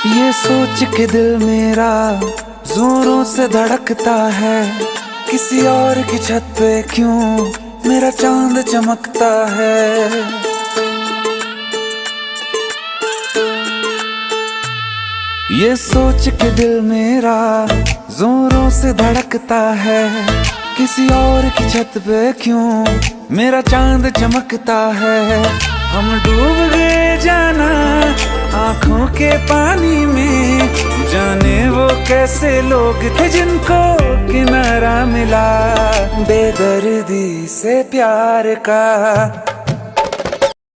ये सोच के दिल मेरा जोरों से धड़कता है, किसी और की छत पे क्यों मेरा चांद चमकता है। ये सोच के दिल मेरा जोरों से धड़कता है, किसी और की छत पे क्यों मेरा चांद चमकता है। हम डूब गए जाना आंखों के पानी में, जाने वो कैसे लोग थे जिनको किनारा मिला बेदर्दी से प्यार का।